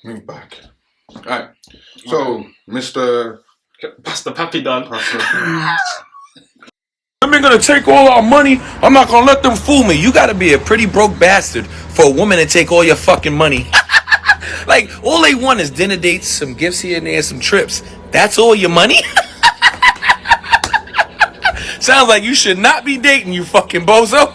Move back. Alright. So, Mr. Pastor Pappy done. Women gonna take all our money. I'm not gonna let them fool me. You gotta be a pretty broke bastard for a woman to take all your fucking money. Like, all they want is dinner dates, some gifts here and there, some trips. That's all your money? Sounds like you should not be dating, you fucking bozo.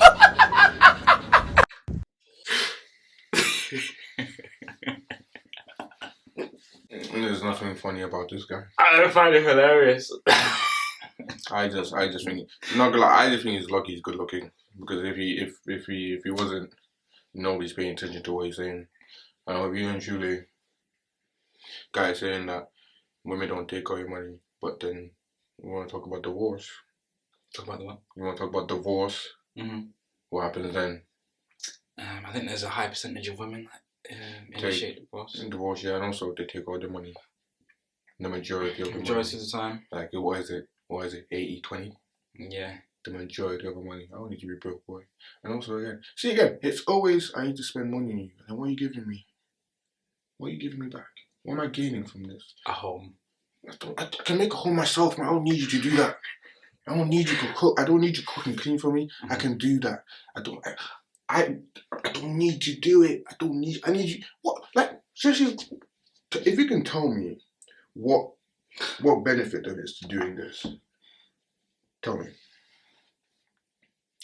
There's nothing funny about this guy. I find it hilarious. I just think, not gonna lie, I just think he's lucky he's good looking. Because if he wasn't, nobody's paying attention to what he's saying. I know if you and Julie, guy saying that women don't take all your money, but then we want to talk about divorce. Talk about the what? You want to talk about divorce? Mm-hmm. What happens then? I think there's a high percentage of women that initiate divorce. Divorce, yeah, and also they take all the money. The majority of the money. Majority of the time. Like, what is it? 80-20? Yeah. The majority of the money. I don't need to be broke, boy. And also, again, it's always, I need to spend money on you. And what are you giving me? What are you giving me back? What am I gaining from this? A home. I can make a home myself, man. I don't need you to do that. I don't need you to cook. I don't need you to cook and clean for me. Mm-hmm. I can do that. I don't need to do it. I need you. What? Like, seriously, if you can tell me what benefit there is to doing this, tell me.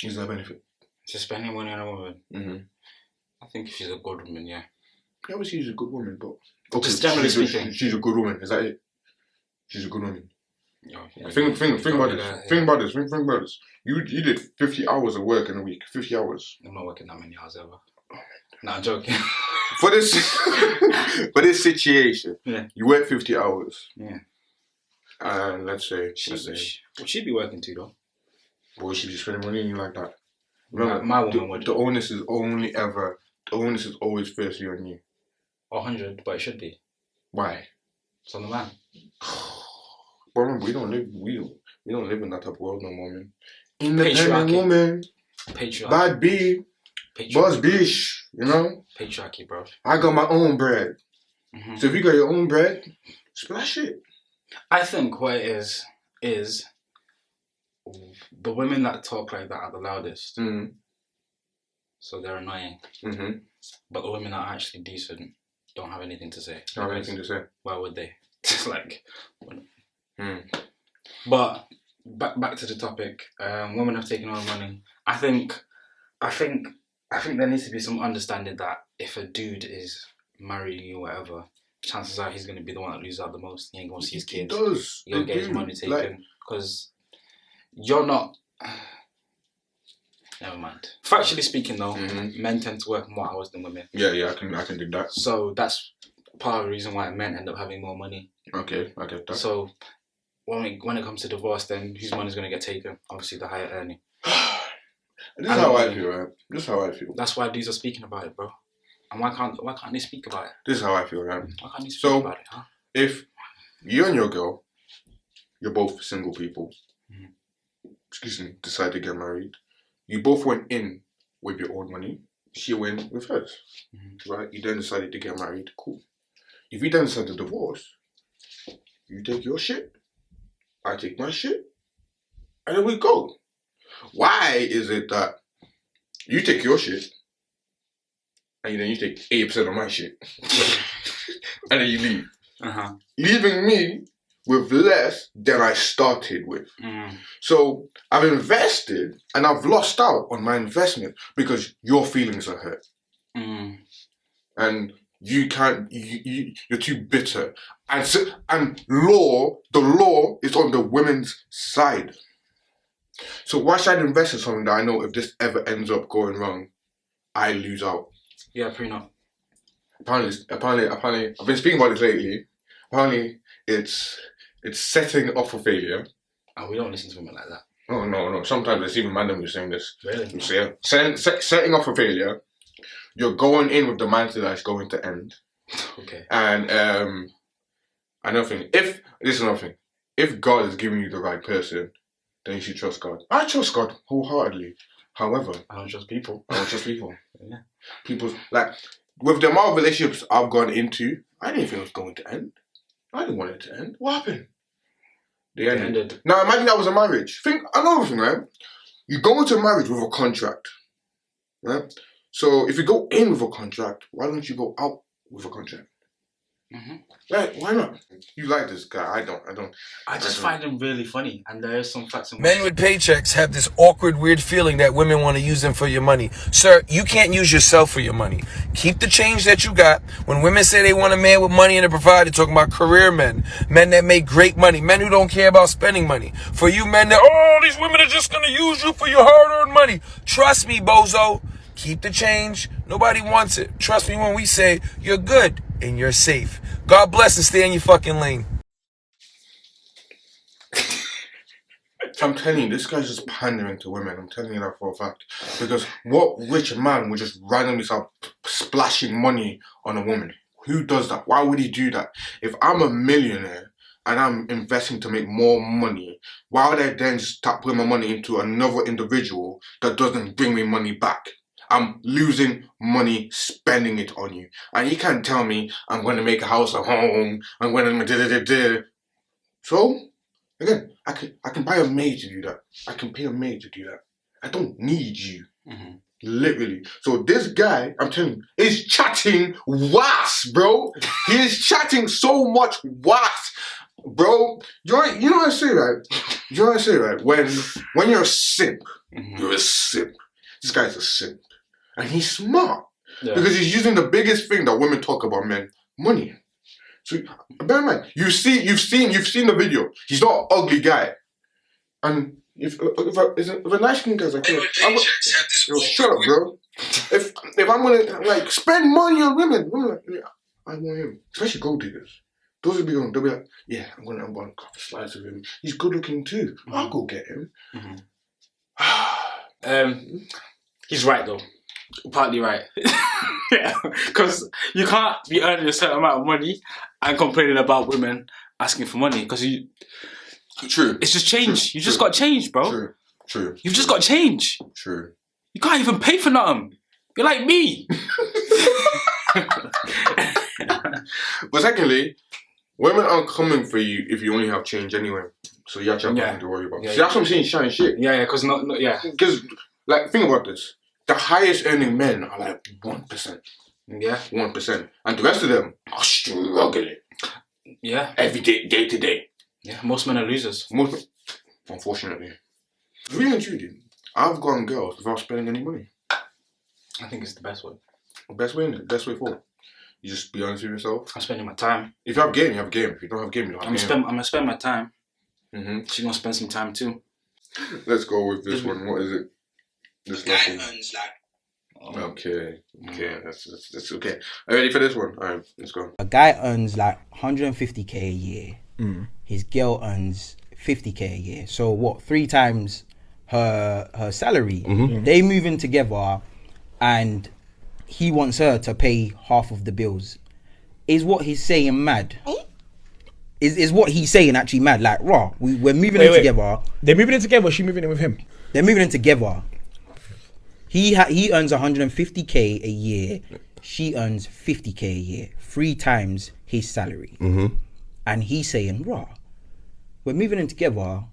Is there a benefit? To spending money on a woman? Mm-hmm. I think if she's a good woman, yeah. Yeah, obviously she's a good woman, but... Okay, just generally speaking. She's a good woman, is that it? She's a good woman. Yeah, think about this. Think about this. You did 50 hours of work in a week. 50 hours. I'm not working that many hours ever. No, I'm joking. For this situation, yeah. You work 50 hours. Yeah. And let's say... She'd be working too, though. Boy, she'd be spending money on you like that. Remember, my woman would. The onus is always firstly on you. 100, but it should be. Why? It's on the man. But remember, we don't live in that type of world no more, man. Independent woman. Patriarchy. Bad B. Boss bish. You know? Patriarchy, bro. I got my own bread. Mm-hmm. So if you got your own bread, splash it. I think what it is the women that talk like that are the loudest. Mm-hmm. So they're annoying. Mm-hmm. But the women that are actually decent don't have anything to say. Don't have anything to say. Why would they? It's like... But back to the topic. Women have taken all the money. I think there needs to be some understanding that if a dude is marrying you or whatever, chances are he's going to be the one that loses out the most. He ain't going to see his kids. He does. He'll get his money taken. Because you're not... Never mind. Factually speaking though, men tend to work more hours than women. Yeah, I can do that. So that's part of the reason why men end up having more money. Okay, I get that. So when it comes to divorce, then whose money's going to get taken? Obviously the higher earning. This is how I feel, right? This is how I feel. That's why dudes are speaking about it, bro. And why can't they speak about it? This is how I feel, right? Why can't they speak about it, huh? If you and your girl, you're both single people, decide to get married, you both went in with your own money, she went with hers, right? You then decided to get married, cool. If you then decide to divorce, you take your shit, I take my shit, and then we go. Why is it that you take your shit, and then you take 80% of my shit, and then you leave, leaving me with less than I started with. So I've invested and I've lost out on my investment because your feelings are hurt. And you can't, you're too bitter. And the law is on the women's side. So why should I invest in something that I know if this ever ends up going wrong, I lose out? Yeah, prenup. Apparently, I've been speaking about this lately. Apparently, it's setting up for failure. Oh, we don't listen to women like that. Oh, no. Sometimes it's even random who's saying this. Really? Setting up for failure. You're going in with the mindset that it's going to end. Okay. And another thing, if God is giving you the right person, then you should trust God. I trust God wholeheartedly. However, I don't trust people. I don't trust people. Yeah. People, like, with the amount of relationships I've gone into, I didn't think it was going to end. I didn't want it to end. What happened? They ended. Now imagine that was a marriage. Think another thing, right? You go into marriage with a contract, right? So if you go in with a contract, why don't you go out with a contract? Mm-hmm. Like, why not? You like this guy? I don't. I just find him really funny, and there is some facts. Men with paychecks have this awkward, weird feeling that women want to use them for your money. Sir, you can't use yourself for your money. Keep the change that you got. When women say they want a man with money and to provide, they're talking about career men that make great money, men who don't care about spending money. For you men that, these women are just going to use you for your hard-earned money. Trust me, bozo. Keep the change. Nobody wants it. Trust me when we say you're good and you're safe. God bless and stay in your fucking lane. I'm telling you, this guy's just pandering to women. I'm telling you that for a fact. Because what rich man would just randomly start splashing money on a woman? Who does that? Why would he do that? If I'm a millionaire and I'm investing to make more money, why would I then start putting my money into another individual that doesn't bring me money back? I'm losing money spending it on you. And you can't tell me I'm going to make a house, a home, I'm going to da-da-da-da. So, again, I can buy a maid to do that. I can pay a maid to do that. I don't need you. Mm-hmm. Literally. So this guy, I'm telling you, is chatting wax, bro. He is chatting so much wax. Bro, you know what I say, right? You know what I say, right? When you're a simp, you're a simp. This guy's a simp. And he's smart. Yeah. Because he's using the biggest thing that women talk about men, money. So bear in mind, you've seen the video. He's not an ugly guy. And if a nice skin guy's like, shut up, bro. If I'm gonna spend money on women like, yeah, I want him. Especially gold diggers. Those will be going, they'll be like, yeah, I'm gonna have a couple slides of him. He's good looking too. Mm-hmm. I'll go get him. Mm-hmm. He's right though. Partly right. Yeah. Because you can't be earning a certain amount of money and complaining about women asking for money. Because True. It's just change. You just got change, bro. True. You've just got change. True. You can't even pay for nothing. You're like me. But secondly, women aren't coming for you if you only have change anyway. So you actually have nothing to worry about. Yeah, See, that's what I'm saying, shine shit. Yeah, because Because, think about this. The highest earning men are like 1%. Yeah. 1%. And the rest of them are struggling. Yeah. Every day to day. Yeah, most men are losers. Unfortunately. Really and truly, I've gone girls without spending any money. I think it's the best way. Best way, innit? Best way forward. You just be honest with yourself. I'm spending my time. If you have game, you have game. If you don't have game, you don't have game. I'm gonna spend my time. Mm-hmm. She's gonna spend some time too. Let's go with this one. What is it? This guy earns like. Okay. That's okay. Are you ready for this one? Alright, let's go. A guy earns like 150k a year. His girl earns 50k a year. So what? 3 times her salary. Mm-hmm. They move in together, and he wants her to pay half of the bills. Is what he's saying mad? Is what he's saying actually mad? Like, raw. We're moving in together. They're moving in together. Or she moving in with him? They're moving in together. He earns 150k a year. She earns 50k a year. 3 times his salary. Mm-hmm. And he's saying, raw, we're moving in together.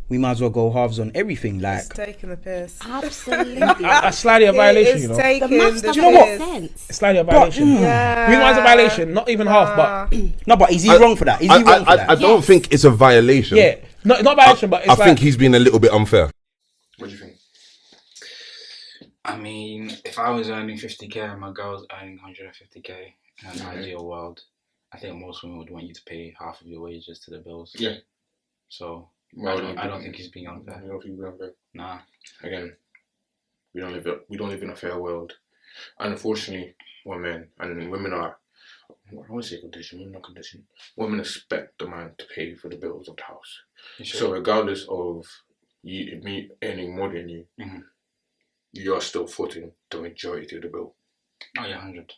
We might as well go halves on everything. Like, it's taking the piss. Absolutely. That's slightly a violation, you know. The maths do you know what? It's slightly a violation. Yeah. Reason why it's a violation, not even half, but no, but is he wrong for that? Is he wrong for that? I don't think it's a violation. Yeah, not a violation, but it's I think he's been a little bit unfair. What do you think? I mean, if I was earning 50k and my girl's earning 150k in an ideal world, I think most women would want you to pay half of your wages to the bills. Yeah. So Well, I don't think he's being unfair. You don't think he's unfair? Nah. Again, we don't live in a fair world, and unfortunately, we're men and women are. I don't want to say condition. Women are conditioned. Women expect the man to pay for the bills of the house. Sure. So regardless of me earning more than you, mm-hmm. you're still footing the majority of the bill. Oh yeah, 100.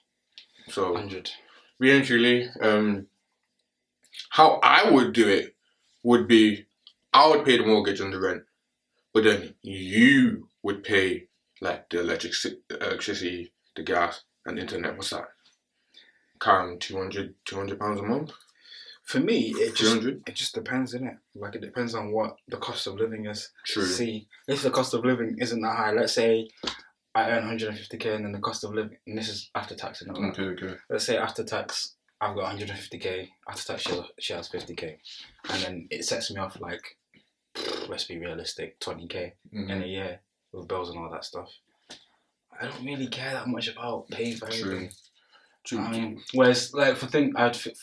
So 100. Really and truly, how I would do it would be, I would pay the mortgage and the rent, but then you would pay like the electricity, the gas, And internet, what's that? Count £200 a month? For me, it just 300? it just depends, innit? Like it depends on what the cost of living is. True. See, if the cost of living isn't that high, let's say I earn 150k and then the cost of living, and this is after tax and all that. Okay. Let's say after tax, I've got 150k. After tax, she has 50k, and then it sets me off like, let's be realistic, 20k in a year with bills and all that stuff. I don't really care that much about paying for everything. True. I mean, whereas like for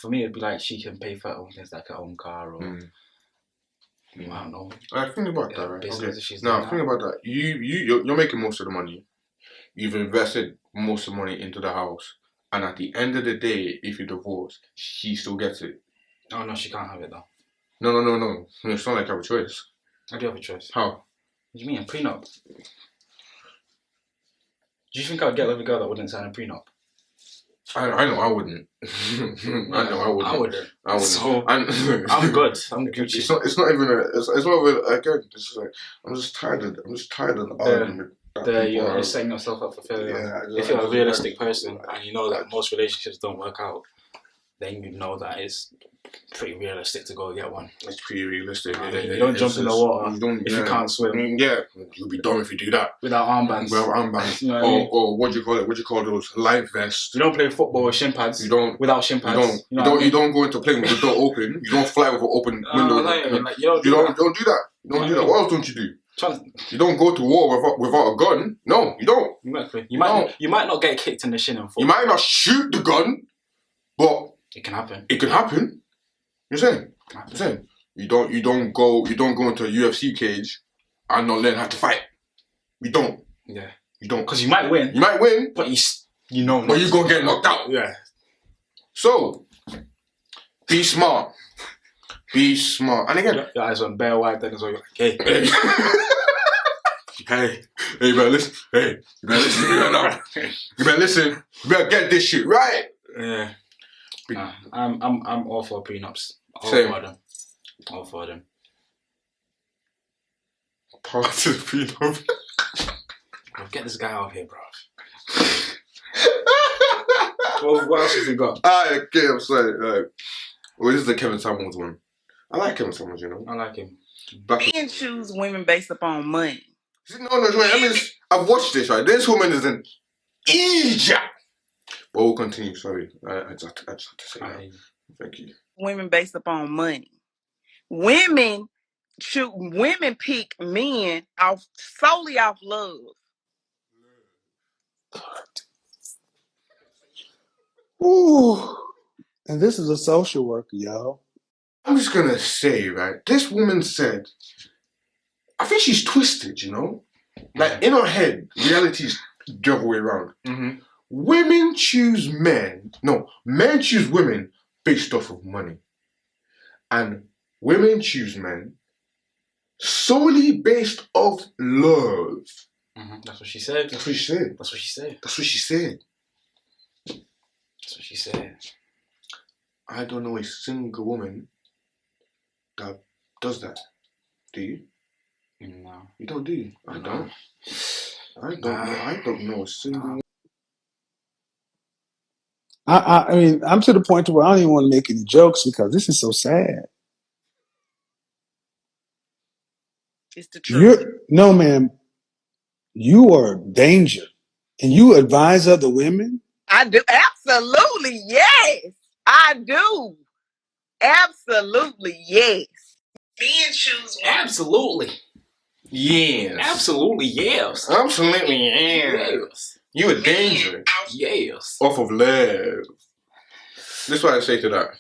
me, it'd be like she can pay for her own things like her own car or I don't know. Think about that, right? Business Okay. if she's Now doing think about that. You're making most of the money. You've invested most of the money into the house, and at the end of the day, if you divorce, she still gets it. Oh no, she can't have it though. No. It's not like I have a choice. I do have a choice. How? What do you mean, a prenup? Do you think I'd get with a girl that wouldn't sign a prenup? I know I wouldn't. I know I wouldn't. I wouldn't. So I'm good. I'm Gucci. It's not even it's not even again. It's just like I'm just tired of the argument. You're setting yourself up for failure. If you're a realistic person and you know that most relationships don't work out, then you know that it's pretty realistic to go get one. It's pretty realistic. You don't jump in the water if you can't swim. Yeah, you'll be dumb if you do that. Without armbands. Without armbands. You know what I mean? Or what do you call it? What do you call those? Life vests. You don't play football with shin pads. You don't. Without shin pads. You don't go into plane with the door open. You don't fly with an open window. You don't do that. You don't do that. What else don't you do? You don't go to war without a gun. No, you don't. Exactly. You might not get kicked in the shin and fall. You might not shoot the gun, but it can happen. It can happen. You're saying? You don't go into a UFC cage and not learn how to fight. You don't. Yeah. You don't. Because you might win. You might win, but you know. But you're gonna get knocked out. Yeah. So be smart. Be smart. And again, your eyes went bare wide then as well. You're like, hey. Hey, you better listen. Hey, you better listen. You better listen. You better get this shit right. Yeah. I'm all for prenups. All for them. Part of the prenup. Bro, get this guy out of here, bro. What else have we got? Okay, I'm sorry. Well, this is the Kevin Samuels one. I like Kevin Samuels, you know. I like him. Men choose women based upon money. No, I mean, I've watched this, right? This woman is an idiot. But we'll continue, sorry. I just had to say that. Thank you. Women based upon money. Women pick men solely off love. Ooh. And this is a social worker, y'all. I'm just gonna say, right? This woman said, I think she's twisted, you know? Like, in her head, reality is the other way around. Mm-hmm. Men choose women based off of money. And women choose men solely based off love. Mm-hmm. That's what she said. That's what she said. That's what she said. That's what she said. That's what she said. I don't know a single woman that does that. Do you? No. You don't, do you? I don't. I don't know a single woman. I mean, I'm to the point where I don't even want to make any jokes because this is so sad. It's the truth. No, ma'am. You are danger. And you advise other women? I do. Absolutely, yes. I do. Absolutely, yes. Men choose women. Absolutely. Yes. Absolutely, yes. Absolutely, yes. You a danger. Yes. Off of love. This is what I say to that.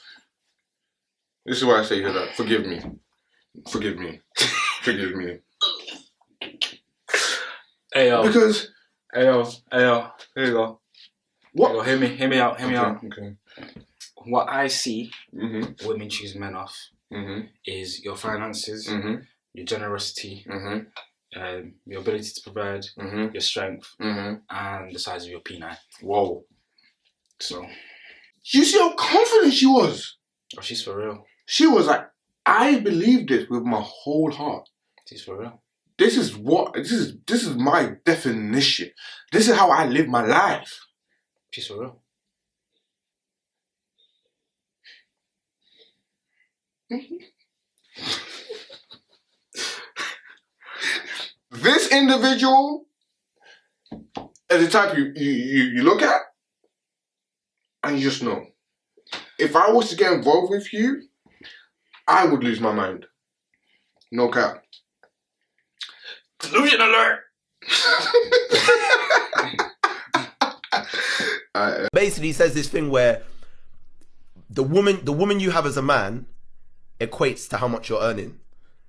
Forgive me. Hey, yo. Because... Hey, yo. Here you go. What? Hear me out. Okay. What I see women choose men off is your finances, your generosity, your ability to provide, your strength, and the size of your penile. Whoa. So. You see how confident she was? Oh, she's for real. She was like, I believe this with my whole heart. She's for real. This is my definition. This is how I live my life. She's for real. This individual is the type you look at and you just know. If I was to get involved with you, I would lose my mind. No cap. Delusion alert. Basically, he says this thing where the woman you have as a man equates to how much you're earning.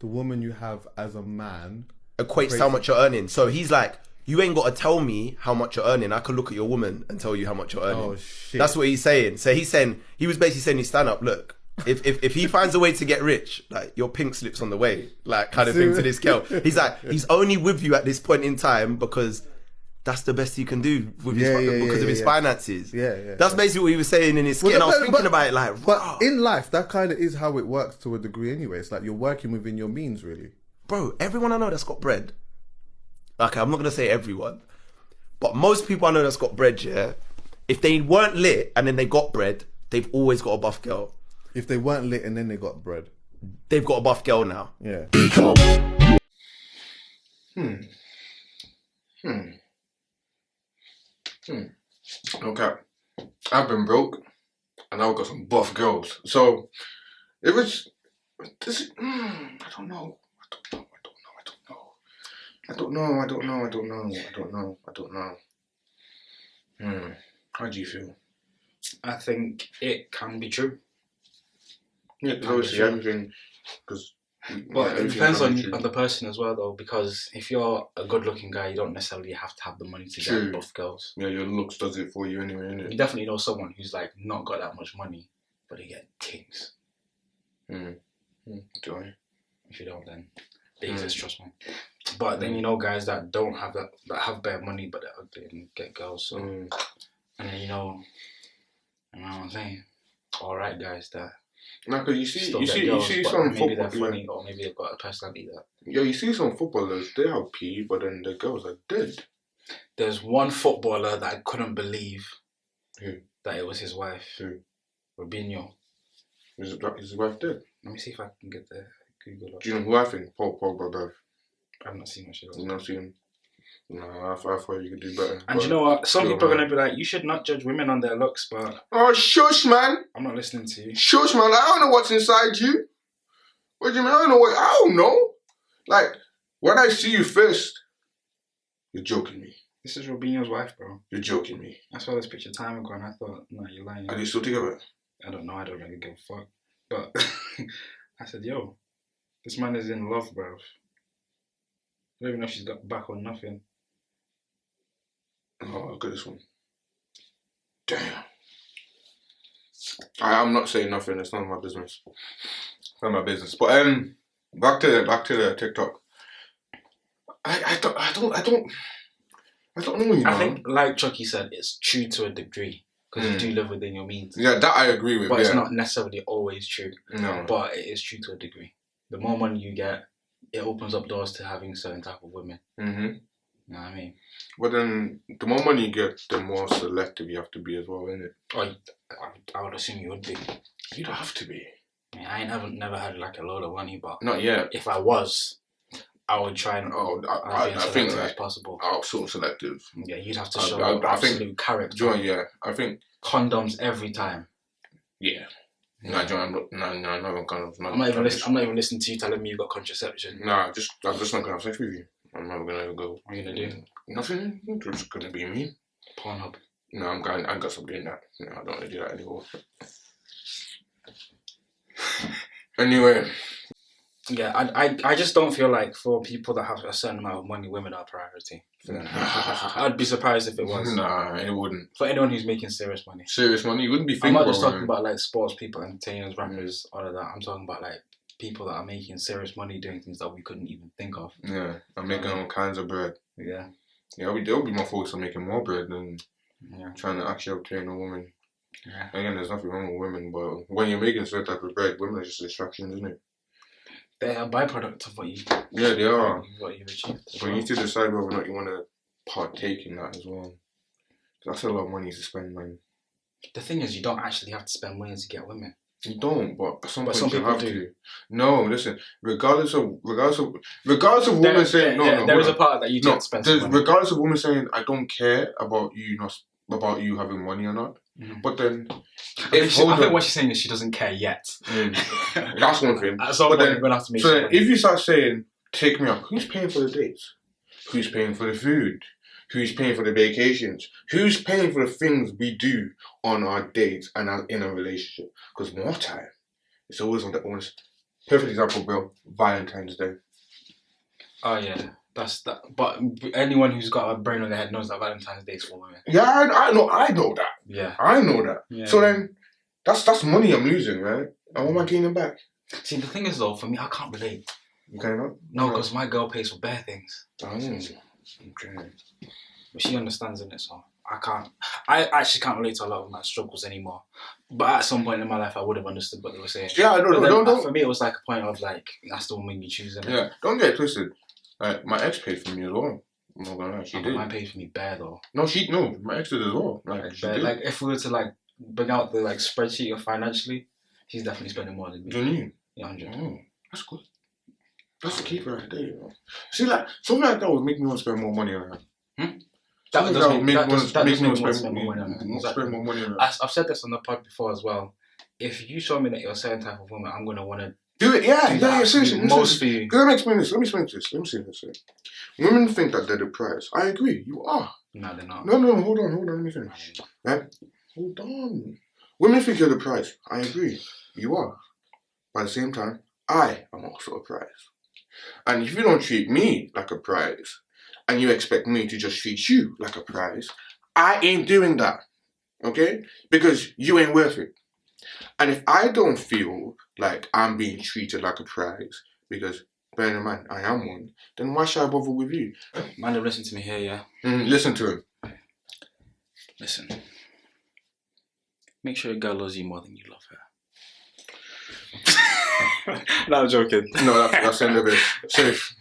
The woman you have as a man equates to how much you're earning. So he's like, you ain't got to tell me how much you're earning. I can look at your woman and tell you how much you're earning. Oh shit. That's what he's saying. So he's saying, he was basically saying, stand up, look. If he finds a way to get rich, like your pink slips on the way, like kind of thing to this girl. He's like, he's only with you at this point in time because that's the best he can do with his finances. That's basically what he was saying in his skit. And I was thinking about it like, but in life, that kind of is how it works to a degree anyway. It's like you're working within your means, really. Bro, everyone I know that's got bread, okay, I'm not going to say everyone, but most people I know that's got bread, yeah, if they weren't lit and then they got bread, they've always got a buff girl. If they weren't lit and then they got bread, they've got a buff girl now. Yeah. Okay. I've been broke and I've got some buff girls. So it was this I don't know. How do you feel? I think it can be true. Yeah, because obviously everything, but it depends on the person as well, though. Because if you're a good-looking guy, you don't necessarily have to have the money to get buff girls. Yeah, your looks does it for you anyway, innit? You definitely know someone who's like not got that much money, but they get things. Do I? If you don't, then they exist. Trust me. But then you know guys that don't have that have bare money, but they're ugly and get girls. So, and then you know what I'm saying? All right, guys that. No, because you see girls, some maybe they're football, funny, or maybe they've got a personality that. Yeah, you see some footballers, they have P, but then the girls are dead. There's one footballer that I couldn't believe Who? That it was his wife. Who? Robinho. Is his wife dead? Let me see if I can get the Google up. Do you know who I think? Pogba, bruv. I've not seen much of it. You've not seen him? No, I thought you could do better. And you know what? Some people are going to be like, you should not judge women on their looks, but... Oh, shush, man. I'm not listening to you. Shush, man. Like, I don't know what's inside you. What do you mean? I don't know. Like, when I see you first, you're joking me. This is Robinho's wife, bro. You're joking me. I saw this picture time ago and I thought, no, you're lying. Are they still together? I don't know. I don't really give a fuck. But I said, yo, this man is in love, bro. I don't even know if she's got back or nothing. Oh, look at this one. Damn. I'm not saying nothing. It's none of my business. It's none of my business. But back to the TikTok. I don't know. You know? I think, like Chucky said, it's true to a degree because you do live within your means. Yeah, that I agree with. But it's not necessarily always true. No. But it is true to a degree. The more money you get, it opens up doors to having certain type of women. Mm-hmm. You know what I mean? But then, the more money you get, the more selective you have to be as well, isn't it? Oh, I would assume you would be. You don't have to be. I mean, I never had like a load of money, but not yet. If I was, I would try and I think as possible. I'll sort of selective. Yeah, you'd have to show absolute character. Yeah, I think condoms every time. Yeah. No, I'm not kind of. I'm not even listening to you telling me you got contraception. Nah, I'm just not gonna have sex with you. I'm not gonna go. What are you gonna do? Nothing. It's just gonna be me. Pornhub. No, I got something doing that. No, I don't want to do that anymore. Anyway. Yeah, I just don't feel like for people that have a certain amount of money, women are a priority. I'd be surprised if it was. Nah, it wouldn't. For anyone who's making serious money. Serious money? You wouldn't be thinking I'm not just talking about like sports people, entertainers, rappers, all of that. I'm talking about like people that are making serious money doing things that we couldn't even think of. Yeah, I'm making all kinds of bread. Yeah. Yeah, there'll be more focus on making more bread than trying to actually obtain a woman. Yeah. Again, there's nothing wrong with women, but when you're making certain type of bread, women are just distractions, isn't it? They're a byproduct of what you... Yeah, they are. What you've achieved. But you need to decide whether or not you want to partake in that as well. That's a lot of money to spend, man. The thing is, you don't actually have to spend money to get women. You don't, but at some point some you people have do. to. No, listen. Regardless of women saying there is a part that you do have to spend some money. regardless of women saying I don't care about you having money or not. Mm-hmm. But then, I think what she's saying is she doesn't care yet. That's one thing. At some point, you're gonna have to make so some then money. if you start saying, "Take me out," who's paying for the dates? Who's paying for the food? Who's paying for the vacations? Who's paying for the things we do on our dates and in a relationship? Because more time, it's always on the onus. Perfect example, bro. Valentine's Day. Oh yeah, that's that. But anyone who's got a brain on their head knows that Valentine's Day is for women. Yeah, I know that. Yeah, I know that. Yeah. So then, that's money I'm losing, right? And what am I gaining back? See, the thing is though, for me, I can't relate. You cannot? No, because my girl pays for bare things. Okay. But she understands in it, so I can't. I actually can't relate to a lot of my struggles anymore. But at some point in my life, I would have understood what they were saying. Yeah, don't. For me, it was like a point of like, that's the woman you choose. Innit? Yeah, don't get it twisted. My ex paid for me as well. I'm not gonna lie, she did. Mine paid for me bare though. No, my ex did as well. She did. Like if we were to like bring out the like spreadsheet of financially, she's definitely spending more than me. Do you? Yeah, 100. Oh, that's good. That's the key right there, you know. See, like something like that would make me want to spend more money on her. That does make me want to spend more money on her. I've said this on the pod before as well. If you show me that you're a certain type of woman, I'm gonna want to do it. Yeah. Seriously, most for you. Let me explain this. Let me say this. Women think that they're the prize. I agree. You are. No, they're not. No. Hold on. Let me finish. Right? Hold on. Women think you're the prize. I agree. You are. But at the same time, I am also a prize. And if you don't treat me like a prize, and you expect me to just treat you like a prize, I ain't doing that. Okay? Because you ain't worth it. And if I don't feel like I'm being treated like a prize, because bearing in mind I am one, then why should I bother with you? Man, listen to me here, yeah? Listen to him. Listen. Make sure your girl loves you more than you love her. No, I'm joking. No, that's end of it. Safe.